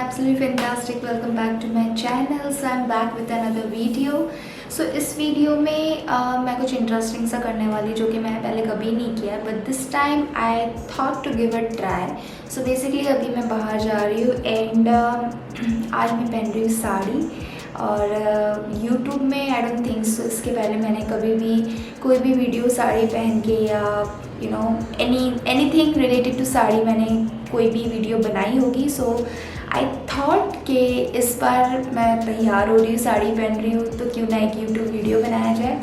absolutely fantastic. Welcome back to my channel. So I'm back with another video. So इस video में मैं कुछ interesting सा करने वाली जो कि मैंने पहले कभी नहीं किया, but this time I thought to give a try. So basically अभी मैं बाहर जा रही हूँ एंड आज मैं पहन रही हूँ साड़ी. और YouTube में आई डोंट थिंक सो इसके पहले मैंने कभी भी कोई भी वीडियो साड़ी पहन के या एनीथिंग रिलेटेड टू साड़ी मैंने कोई भी वीडियो बनाई होगी. सो आई थॉट कि इस बार मैं तैयार हो रही हूँ, साड़ी पहन रही हूँ, तो क्यों ना एक YouTube वीडियो बनाया जाए.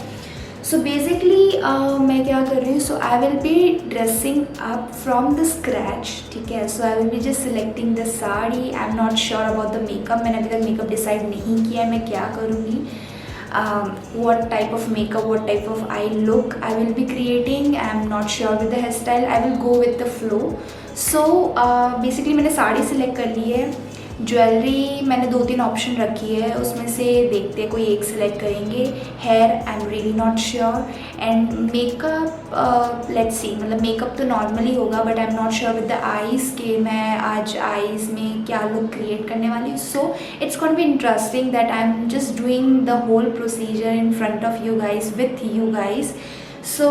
सो बेसिकली मैं क्या कर रही हूँ, so I will be dressing up from the scratch. ठीक है, so I will be just selecting the sari. I am not sure about the makeup. मैंने अभी तक मेकअप डिसाइड नहीं किया है मैं क्या करूँगी, what type of makeup, what type of eye look I will be creating. I am not sure with the hairstyle. I will go with the flow. So basically मैंने साड़ी सिलेक्ट कर ली है. Jewellery मैंने 2-3 ऑप्शन रखी है, उसमें से देखते हैं कोई एक सिलेक्ट करेंगे. Here I am really not sure. And makeup let's see, मतलब मेकअप तो नॉर्मली होगा but I am not sure with the eyes कि मैं आज आईज़ में क्या लुक क्रिएट करने वाली हूँ. So it's going be interesting that I am just doing the whole procedure in front of you guys with you guys. So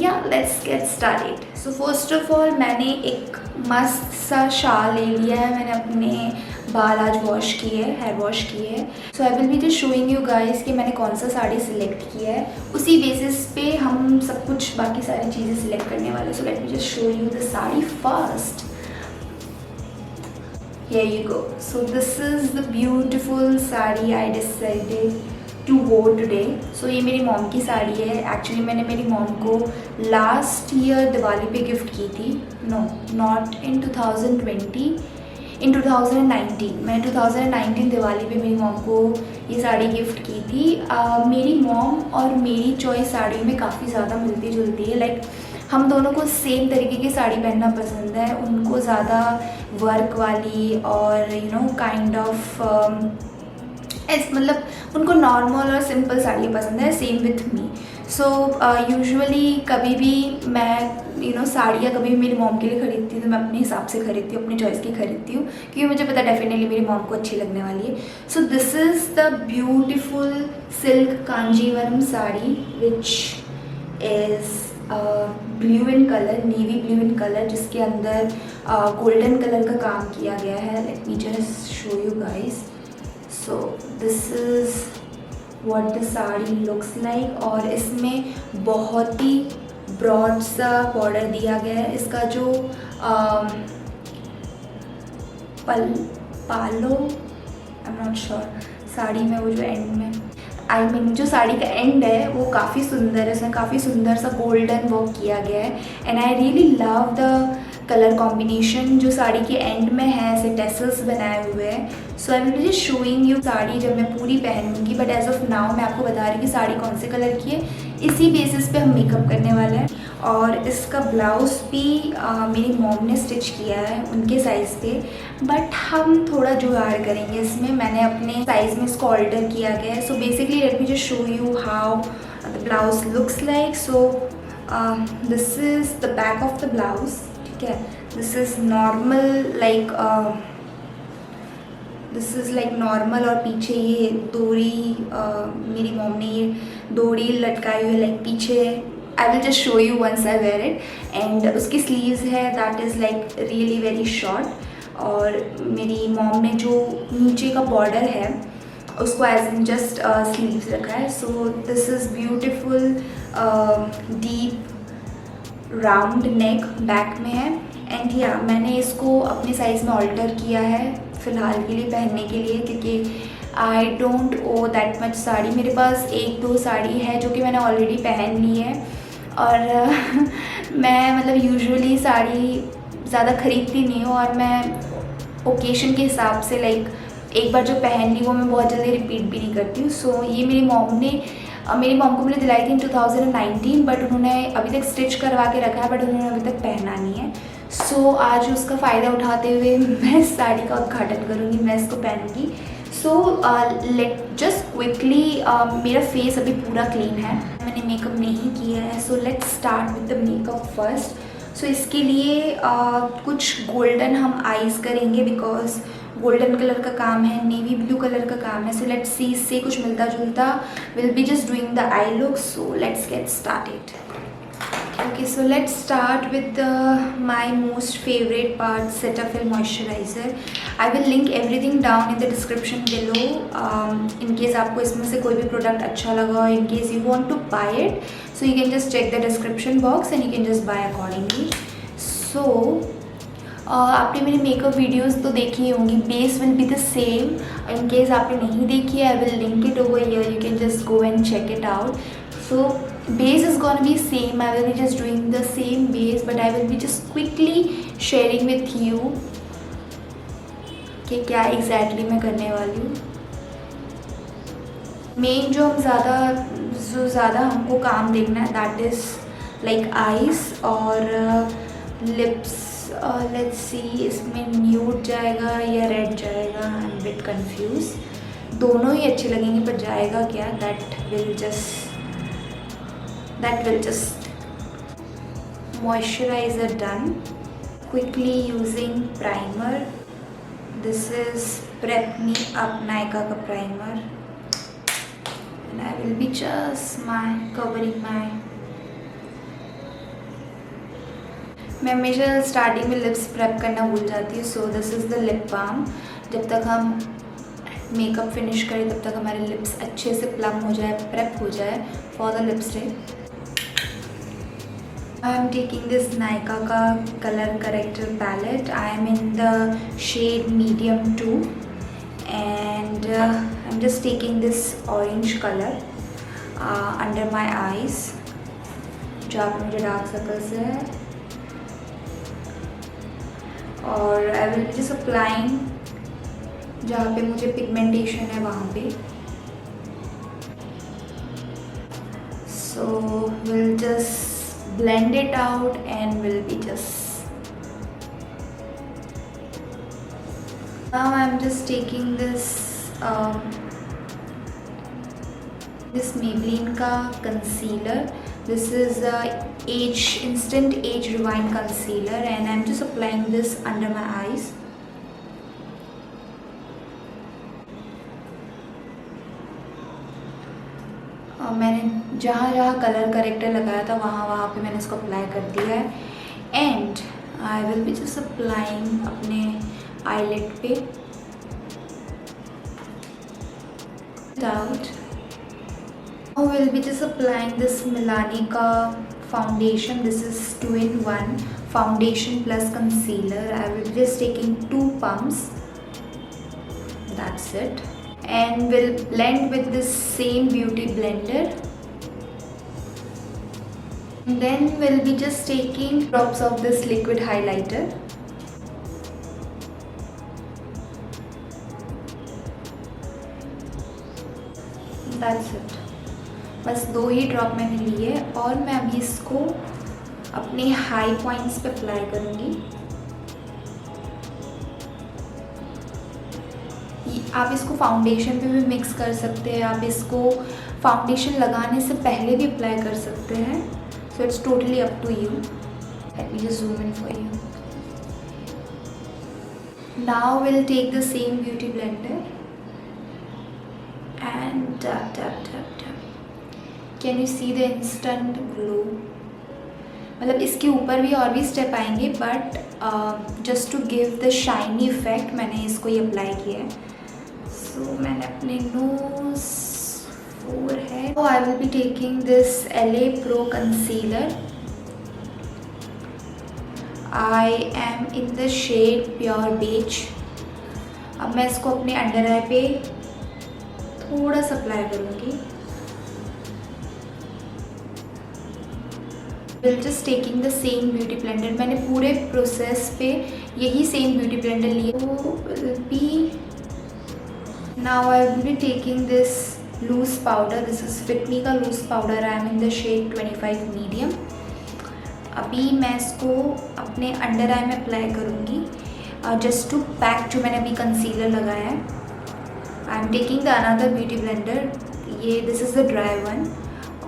yeah let's get started. So first of all मैंने एक मस्त सा शाल ले लिया है. मैंने अपने बाल आज वॉश किए, हेयर वॉश किए. So I will be just showing you guys कि मैंने कौन सा साड़ी सिलेक्ट किया है. उसी बेसिस पे हम सब कुछ बाकी सारी चीज़ें सिलेक्ट करने वाले. So let me just show you the sari first. Here you go. So this is the beautiful sari I decided to wear today. So ये मेरी मॉम की साड़ी है. एक्चुअली मैंने मेरी मॉम को लास्ट ईयर दिवाली पे गिफ्ट की थी. नो, नॉट इन 2020, इन 2019. मैंने 2019 दिवाली पे मेरी मॉम को ये साड़ी गिफ्ट की थी. मेरी मॉम और मेरी चॉइस साड़ियों में काफ़ी ज़्यादा मिलती जुलती है. लाइक हम दोनों को सेम तरीके की साड़ी पहनना पसंद है. उनको ज़्यादा वर्क वाली और काइंड ऑफ मतलब उनको नॉर्मल और सिंपल साड़ी पसंद है. Same with me. So usually कभी भी मैं साड़ियाँ कभी भी मेरी मॉम के लिए ख़रीदती हूँ तो मैं अपने हिसाब से ख़रीदती हूँ, अपनी चॉइस की ख़रीदती हूँ, क्योंकि मुझे पता डेफिनेटली मेरी मॉम को अच्छी लगने वाली है. So this is the beautiful silk Kanjeevaram sari which is blue in colour, navy blue in colour, जिसके अंदर गोल्डन कलर का काम किया गया है. Let me just show you guys. So this is what the sari looks like. और इसमें बहुत ही ब्रॉड सा बॉर्डर दिया गया है. इसका जो पालो, आई एम नॉट श्योर, साड़ी में वो जो एंड में जो साड़ी का एंड है वो काफ़ी सुंदर है. इसमें काफ़ी सुंदर सा गोल्डन वर्क किया गया है. And I really love the colour combination जो साड़ी के एंड में है. ऐसे टेसल्स बनाए हुए हैं. So I will be just showing you sari जब मैं पूरी पहनूंगी. बट एज ऑफ नाउ मैं आपको बता रही हूँ कि साड़ी कौन से कलर की है. इसी बेसिस पे हम मेकअप करने वाले हैं. और इसका ब्लाउज़ भी मेरी मॉम ने स्टिच किया है उनके साइज़ पे, बट हम थोड़ा जुगाड़ करेंगे इसमें. मैंने अपने साइज़ में इसको ऑल्टर किया गया है. So basically let me just show you how the blouse looks like. So this is the back of the blouse. ठीक है, this is normal like this is like normal. और पीछे ये डोरी मेरी मॉम ने ये डोरी लटकाई हुई है लाइक पीछे. I will just show you once I wear it. And उसकी स्लीव्स है that is like really very short. और मेरी मॉम ने जो नीचे का बॉर्डर है उसको एज इन जस्ट स्लीव्स रखा है. So this is beautiful deep round neck back में है. एंड या मैंने इसको अपने साइज़ में ऑल्टर किया है फ़िलहाल के लिए पहनने के लिए, क्योंकि I don't own that much sari. मेरे पास 1-2 साड़ी है जो कि मैंने ऑलरेडी पहन ली है. और मैं मतलब यूजुअली साड़ी ज़्यादा ख़रीदती नहीं हूँ. और मैं ओकेशन के हिसाब से लाइक एक बार जो पहन ली वो मैं बहुत जल्दी रिपीट भी नहीं करती हूँ. सो ये मेरी मॉम को मैंने दिलाई थी इन 2019, बट उन्होंने अभी तक स्टिच करवा के रखा है, बट उन्होंने अभी तक पहना नहीं है. सो आज उसका फ़ायदा उठाते हुए मैं इस साड़ी का उद्घाटन करूँगी, मैं इसको पहनूँगी. सो लेट जस्ट क्विकली, मेरा फेस अभी पूरा क्लीन है, मैंने मेकअप नहीं किया है. So let's start with the makeup first. So इसके लिए कुछ गोल्डन हम आईज़ करेंगे बिकॉज गोल्डन कलर का काम है, नेवी ब्लू कलर का काम है. सो लेट्स सी इससे कुछ मिलता जुलता. Will be just doing the I look. So let's get started. Okay, so let's start with my most favorite part, Cetaphil moisturizer. I will link everything down in the description below. In case आपको इसमें से कोई भी product अच्छा लगा, in case you want to buy it, so you can just check the description box and you can just buy accordingly. So आपने मेरी makeup videos तो देखी ही होंगी. Base will be the same. In case आपने नहीं देखी है, I will link it over here. You can just go and check it out. So base is gonna be same. I will be just doing the same base, but I will be just quickly sharing with you कि क्या exactly मैं करने वाली हूँ. Main जो ज़्यादा हमको काम देखना है, that is like eyes और lips. Let's see इसमें nude जाएगा या red जाएगा. I'm a bit confused. दोनों ही अच्छे लगेंगे, पर जाएगा क्या, that will just moisturizer done. Quickly using primer. This is Prep Me Up Nykaa का primer, and I will be just covering my. मैं हमेशा स्टार्टिंग में लिप्स प्रेप करना भूल जाती हूँ. So this is the lip balm. जब तक हम मेकअप फिनिश करें तब तक हमारे लिप्स अच्छे से प्लम हो जाए, प्रेप हो जाए for the lipstick. I am taking this Nykaa का color corrector palette. I am in the shade medium 2 and I'm just taking this orange color under my eyes, जहाँ पे मुझे डार्क सर्कल्स है, और I will be just applying जहाँ पे मुझे pigmentation है वहाँ पे. So we'll just blend it out and will be just. Now I'm just taking this Maybelline का concealer. This is instant age rewind concealer and I'm just applying this under my eyes. मैंने जहाँ colour corrector लगाया था वहाँ पे मैंने इसको apply कर दिया है. And I will be just applying अपने आईलिड पे. Out I will be just applying this Milani का foundation. This is 2-in-1 foundation plus concealer. I will be just taking 2 pumps. That's it. And will blend with this same beauty blender. And then we'll be just taking drops of this liquid highlighter. That's it. बस 2 ही drop मैंने लिए और मैं अभी इसको अपने high points पे apply करूँगी. आप इसको फाउंडेशन पे भी मिक्स कर सकते हैं. आप इसको फाउंडेशन लगाने से पहले भी अप्लाई कर सकते हैं. So it's totally up to you. Let me just zoom in for you. Now will take the same beauty blender and tap tap tap tap. Can you see the instant glow. मतलब इसके ऊपर भी और भी step आएंगे, but just to give the shiny effect मैंने इसको ही अप्लाई किया है. सो मैंने अपने nose, forehead. So I will be taking this LA Pro concealer. I am in the shade Pure Beige. अब मैं इसको अपने अंडर आई पे थोड़ा सा अप्लाई करूँगी. We'll just taking the same beauty blender. मैंने पूरे प्रोसेस पे यही सेम ब्यूटी ब्लेंडर लिए. So will be now I will be taking this loose powder. This is Fit Me का loose powder. I am in the shade 25 medium. अभी मैं इसको अपने अंडर आई में अप्लाई करूँगी जस्ट टू पैक जो मैंने अभी कंसीलर लगाया है. I am taking the another beauty blender. ये this is the dry one.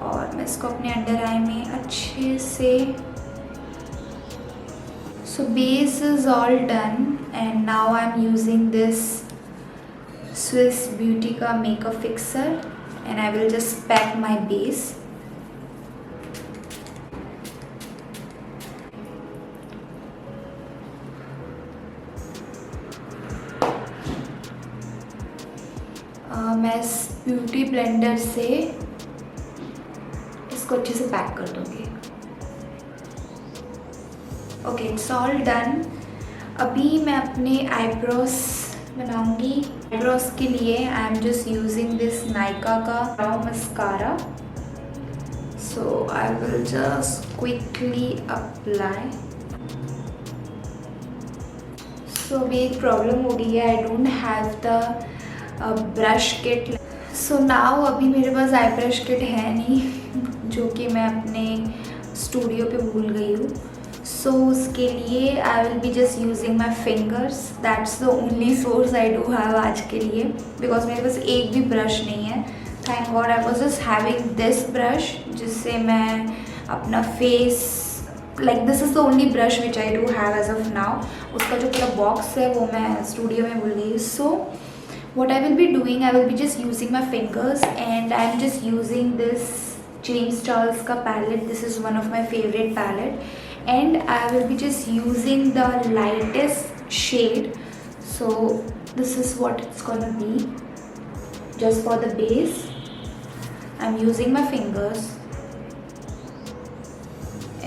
और मैं इसको अपने अंडर आई में अच्छे से. So base is all done. and now I'm using this Swiss Beauty का makeup fixer and I will just pack my base. मैं इस ब्यूटी ब्लेंडर से इसको अच्छे से पैक कर दूँगी. Okay, it's all done. अभी मैं अपने आईब्रोज बनाऊँगी. आईब्रोज के लिए I am just using this Nykaa का brow mascara. So I will just quickly apply. So अभी एक प्रॉब्लम हो गई है, I don't have the brush kit. So now अभी मेरे पास आई ब्रश किट है नहीं, जो कि मैं अपने स्टूडियो पे भूल गई हूँ. सो उसके लिए आई will be just using my fingers. That's the only source I do have आज के लिए, बिकॉज मेरे पास एक भी ब्रश नहीं है. Thank God I was just having this brush, जिससे मैं अपना face like this is the only brush which I do have as of now. उसका जो पूरा बॉक्स है वो मैं स्टूडियो में भूल गई. सो what I will be doing, I will be just using my fingers and I am just using this James Charles ka palette. This is one of my favorite palette and I will be just using the lightest shade. So this is what it's gonna be. Just for the base I'm using my fingers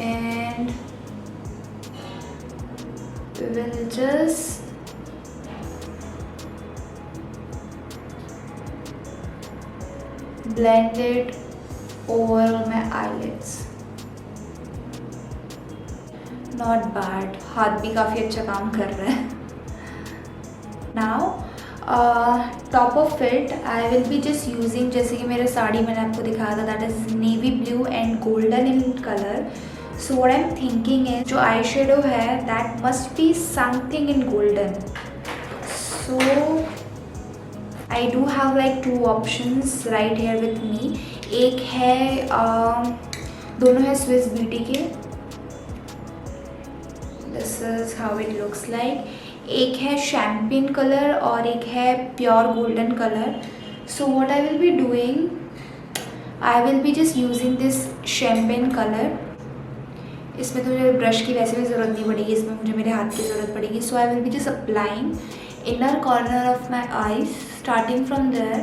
and we will just blend it over my eyelids. Not bad. हाथ भी काफ़ी अच्छा काम कर रहा है. Now top of it I will be just using, जैसे कि मेरा साड़ी मैंने आपको दिखाया था, that is navy blue and golden in color. So what I'm thinking is जो आई शेडो है that must be something in golden. So I do have like two options right here with me. एक है दोनों है Swiss Beauty के. This is how it looks like. एक है champagne color और एक है pure golden color. So what I will be doing, I will be just using this champagne color. इसमें तो मुझे ब्रश की वैसे भी ज़रूरत नहीं पड़ेगी, इसमें मुझे मेरे हाथ की ज़रूरत पड़ेगी. So I will be just applying inner corner of my eyes, starting from there.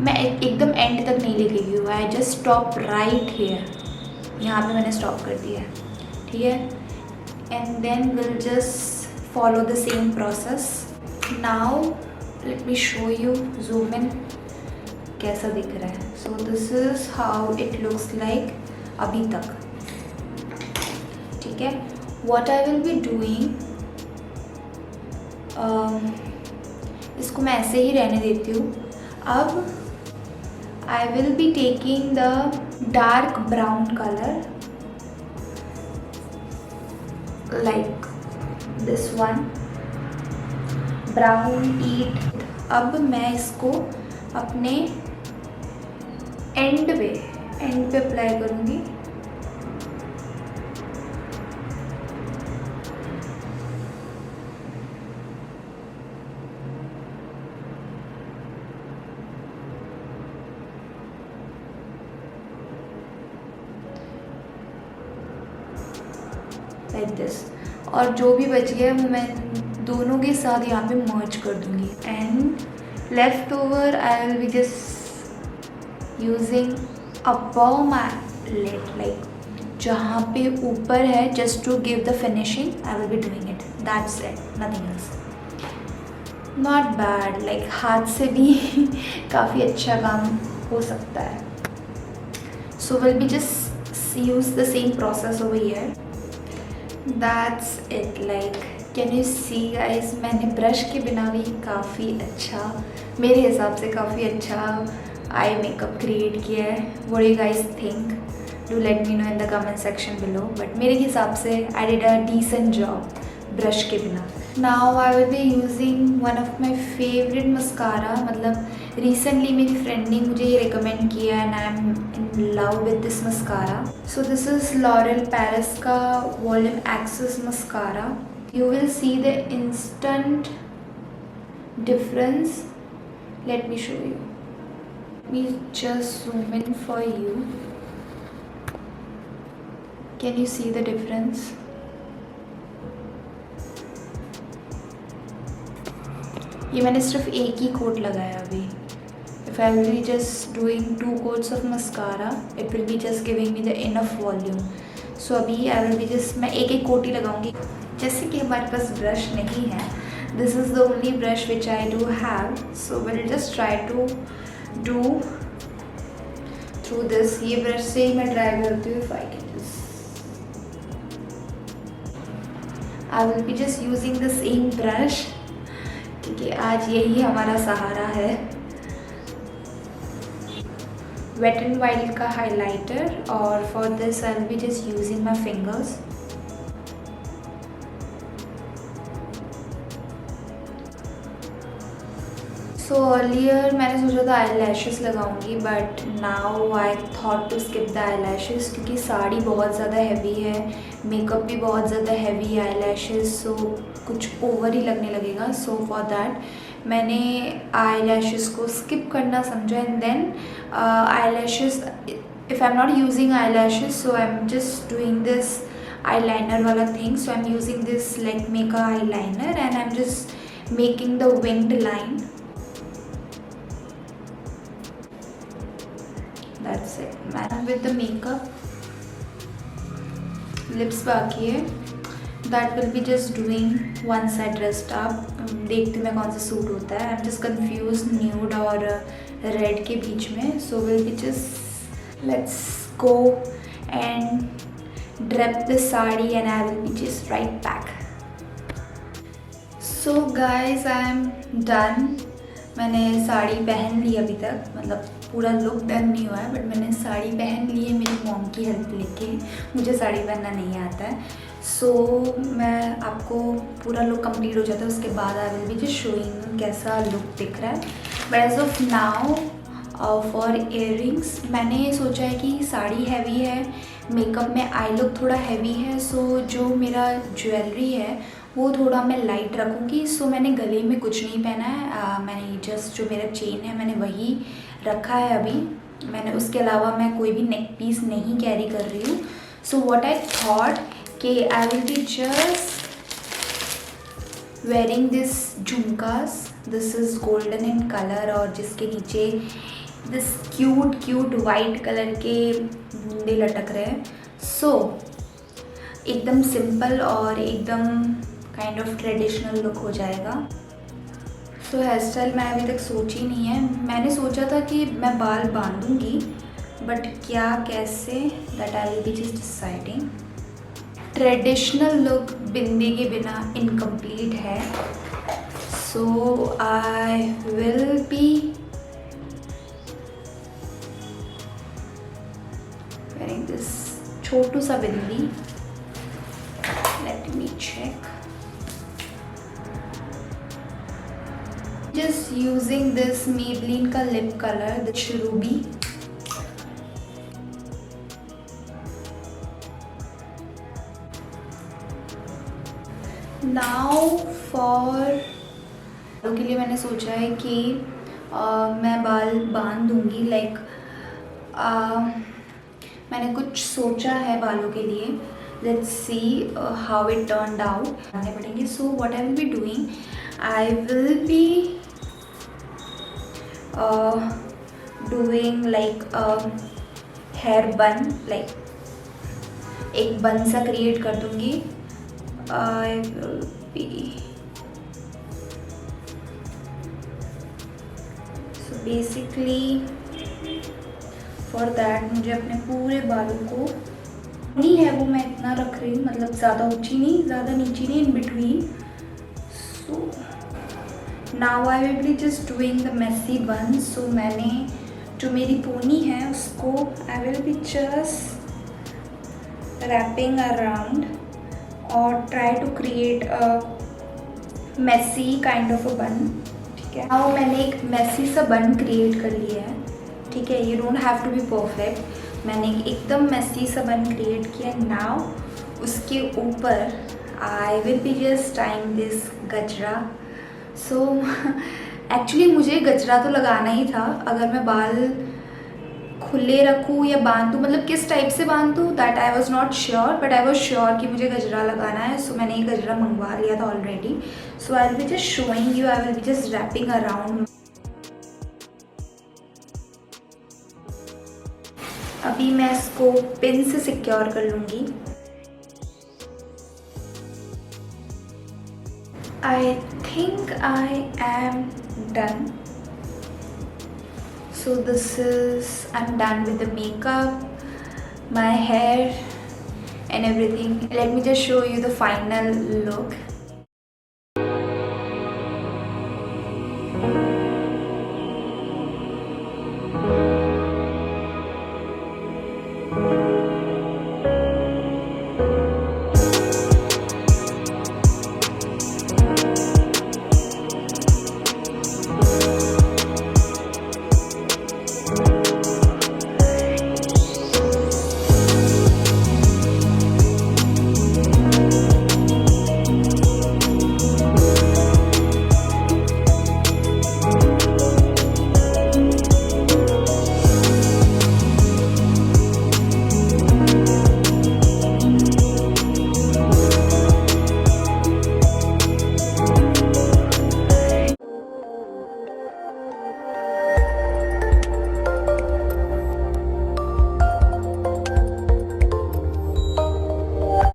मैं एकदम एंड तक नहीं लेके गई हूँ. I just stop right here. यहाँ पे मैंने स्टॉप कर दिया है, ठीक है. And then will just follow the same process. Now let me show you, zoom in, कैसा दिख रहा है. So this is how it looks like अभी तक, ठीक है. What I will be doing, इसको मैं ऐसे ही रहने देती हूँ. अब I will be taking the dark brown color like this one, brown eat. अब मैं इसको अपने एंड पे अप्लाई करूँगी. Like this. और जो भी बच गया वो मैं दोनों के साथ यहाँ पे मर्ज कर दूँगी. And left over I will be just using above my lid, like जहाँ पे ऊपर है, just to give the finishing. I will be doing it. That's it, nothing else. Not bad. Like हाथ से भी काफ़ी अच्छा काम हो सकता है. So will be just use the same process over here. That's it. Like can you see guys, मैंने ब्रश के बिना भी काफ़ी अच्छा, मेरे हिसाब से काफ़ी अच्छा आई मेकअप क्रिएट किया है. What do you guys think? Do let me know in the comment section below. But मेरे हिसाब से I did a decent job brush के बिना. Now I will be using one of my favourite mascara, मतलब recently मेरी friend ने मुझे ये रिकमेंड किया and I am in love with this mascara. So this is L'Oreal Paris का volume excess mascara. You will see the instant difference. Let me show you. Let me just zoom in for you. Can you see the difference? ये मैंने सिर्फ एक ही coat लगाया अभी. If I will be just doing 2 coats of mascara, it will be just giving me the enough volume. So अभी I will be just, मैं एक coat ही लगाऊंगी. जैसे कि हमारे पास ब्रश नहीं है, this is the only brush which I do have, so will just try to do through this. ये ब्रश से ही मैं ट्राई करती हूँ. If I can I will be just using the same brush, क्योंकि आज यही हमारा सहारा है. वेट एंड वाइल्ड का हाइलाइटर, और for this I will be just using my fingers. So earlier मैंने सोचा था आई लैशेस लगाऊंगी, but now I thought to skip the eyelashes, क्योंकि साड़ी बहुत ज़्यादा हैवी है, मेकअप भी बहुत ज़्यादा हैवी, आई लैशेस सो कुछ ओवर ही लगने लगेगा. सो फॉर दैट मैंने आई लैशेस को स्किप करना समझा. And then eyelashes, if I am not using eyelashes, so I am just doing this eyeliner वाला thing. So I am using this like मेका eyeliner and I am just making the winged line. That's it. Man with the makeup, lips बाकी है. That will be just doing one side dressed up. देखती मैं कौन सा suit होता है. I'm just confused nude और red के बीच में. So we'll be just, let's go and drape the sari and I will be just right back. So guys, I am done. मैंने साड़ी पहन ली अभी तक, मतलब पूरा लुक डन नहीं हुआ है, बट मैंने साड़ी पहन ली है मेरी मॉम की हेल्प लेके. मुझे साड़ी पहनना नहीं आता है. सो मैं आपको पूरा लुक कंप्लीट हो जाता है, उसके बाद I will be just showing कैसा लुक दिख रहा है. But as of now for earrings मैंने सोचा है कि साड़ी हैवी है, मेकअप में आई लुक थोड़ा हैवी है, सो जो मेरा ज्वेलरी है वो थोड़ा मैं लाइट रखूँगी. सो मैंने गले में कुछ नहीं पहना है. मैंने जस्ट जो मेरा चेन है मैंने वही रखा है अभी. मैंने उसके अलावा मैं कोई भी नेक पीस नहीं कैरी कर रही हूँ. सो व्हाट आई थॉट कि आई will be just wearing this झुमकास. This is golden in colour और जिसके नीचे दिस क्यूट वाइट कलर के बूंदे लटक रहे हैं. सो एकदम सिंपल और एकदम काइंड ऑफ ट्रेडिशनल लुक हो जाएगा. तो हेयर स्टाइल मैं अभी तक सोची नहीं है. मैंने सोचा था कि मैं बाल बांधूंगी, बट क्या कैसे, that I will be just deciding. Traditional look bindi के बिना इनकम्प्लीट है. So I will be wearing this छोटू सा bindi. Let me check. Just using this Maybelline का lip color, the Ruby. Now for के लिए मैंने सोचा है कि मैं बाल बांध दूंगी. लाइक मैंने कुछ सोचा है बालों के लिए. Let's see how it turned out. बांधने पड़ेंगे. So what I will be doing, I will be doing like a hair bun, like एक बन सा क्रिएट कर दूंगी. I will be, so basically for that मुझे अपने पूरे बालों को नहीं है वो मैं इतना रख रही हूँ, मतलब ज़्यादा ऊंची नहीं ज़्यादा नीची नहीं, in between. So now I will be just doing the messy bun. So मैंने जो मेरी पोनी है उसको I will be just wrapping around और try to create a messy kind of a bun, ठीक है। नाउ मैंने एक मेसी सा बन क्रिएट कर लिया है, ठीक है। You don't have to be perfect, मैंने एकदम मेसी सा बन क्रिएट किया। नाउ उसके ऊपर I will be just tying this gajra. So actually मुझे गजरा तो लगाना ही था, अगर मैं बाल खुले रखूँ या बांधूँ, मतलब किस टाइप से बांधूँ, that I was not sure, but I was sure कि मुझे गजरा लगाना है। सो मैंने ये गजरा मंगवा लिया था already. So I will be just showing you, I will be just wrapping around. अभी मैं इसको पिन से सिक्योर कर लूँगी। I think I am done. So I'm done with the makeup, my hair and everything. Let me just show you the final look.